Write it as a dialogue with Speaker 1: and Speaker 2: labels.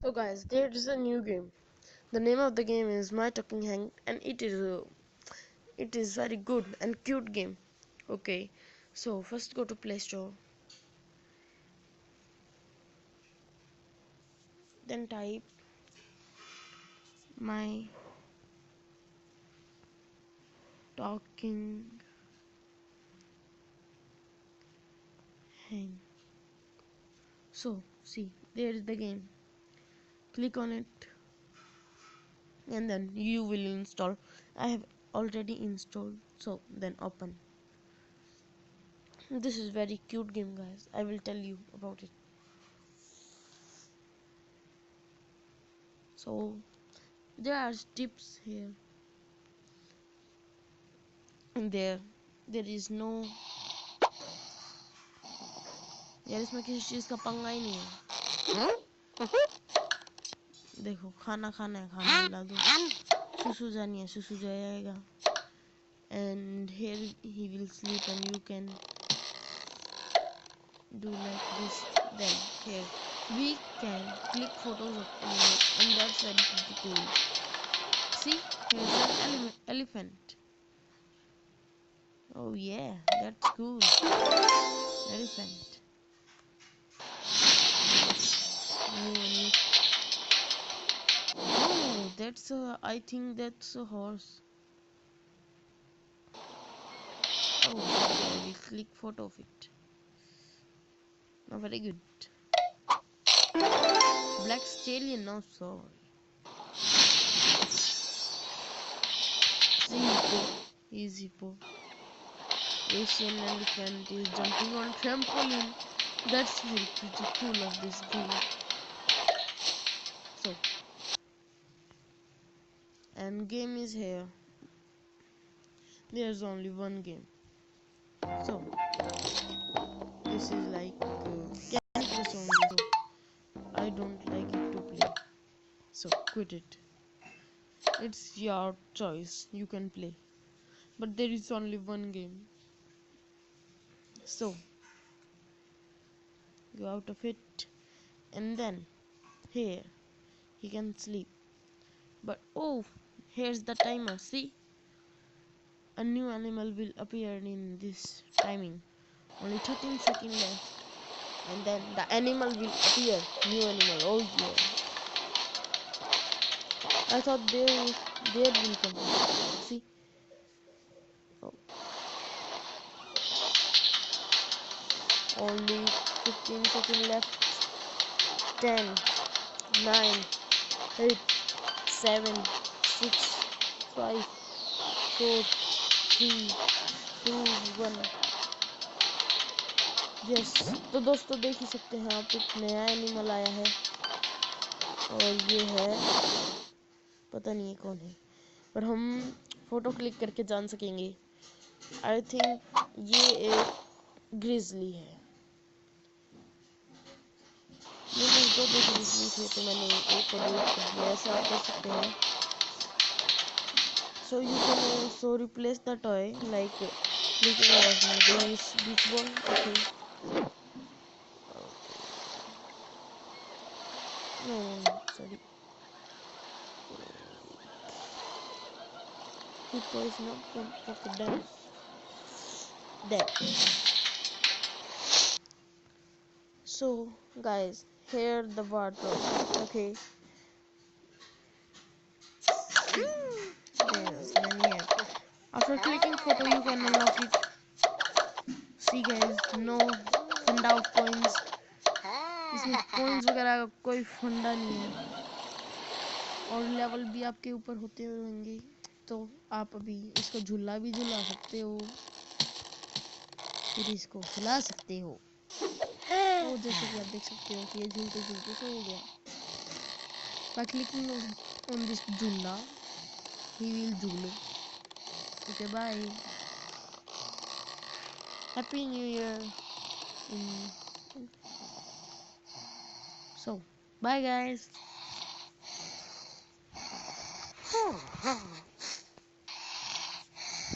Speaker 1: So guys, there is a new game. The name of the game is My Talking Hang, and it is very good and cute game. Okay, so first go to Play Store, then type My Talking Hang. So see, there is the game. Click on it, and then you will install. I have already installed, so then open. This is very cute game, guys. I will tell you about it. So there are tips here, and there is no, यार इसमें किसी चीज का पंगा ही नहीं है. देखो, खाना खाना है, खाना खिला दो. सुसु जानी है, सुसु जाएगा. And here he will sleep, and you can do like this. Then here we can click photos of animals, and that's very pretty cool. See, here's an elephant. Oh yeah, that's cool. Elephant. Oh, that's I think that's a horse. Oh, I will click photo of it. Oh, very good. Black stallion, no sorry. See, hippo. He's hippo. Asian elephant is jumping on trampoline. That's very pretty cool of this game. So, and game is here. There's only one game. So, this is like Candy Crush only. So, I don't like it to play. So, quit it. It's your choice. You can play. But there is only one game. So, go out of it. And then, here, he can sleep. But oh, here's the timer. See? A new animal will appear in this timing. Only 13 seconds left. And then the animal will appear. New animal. Oh yeah. I thought there will come. See? Oh. Only 15 seconds left. 10, 9, 8, 7, 6, 5, 4, 3, 2, 1. Yes, तो दोस्तों देख ही सकते हैं आप, एक नया animal आया है और ये है, पता नहीं है कौन है, पर हम फोटो क्लिक करके जान सकेंगे. आई थिंक ये एक ग्रिजली है. नहीं, दो ग्रिजली थे तो मैंने एक को डिलीट कर दिया. ऐसा आप कर सकते हैं. So you can also replace the toy like clicking on this beach ball. Okay. No, sorry. Hippo is not crocodile. There. So guys, here the wardrobe. Okay. There's many here. After clicking photo, you can unlock it. See guys, no fund out coins. इसमें coins वगैरह का कोई फंडा नहीं है. और level भी आपके ऊपर होते होंगे, तो आप अभी इसको झूला भी झूला सकते हो, फिर इसको हिला सकते हो. तो जैसे कि आप देख सकते हो कि ये झूलते झूलते सो हो गया. बाय क्लिकिंग ऑन दिस झूला ही विल झूलो. Okay, bye. Happy new year. So bye guys.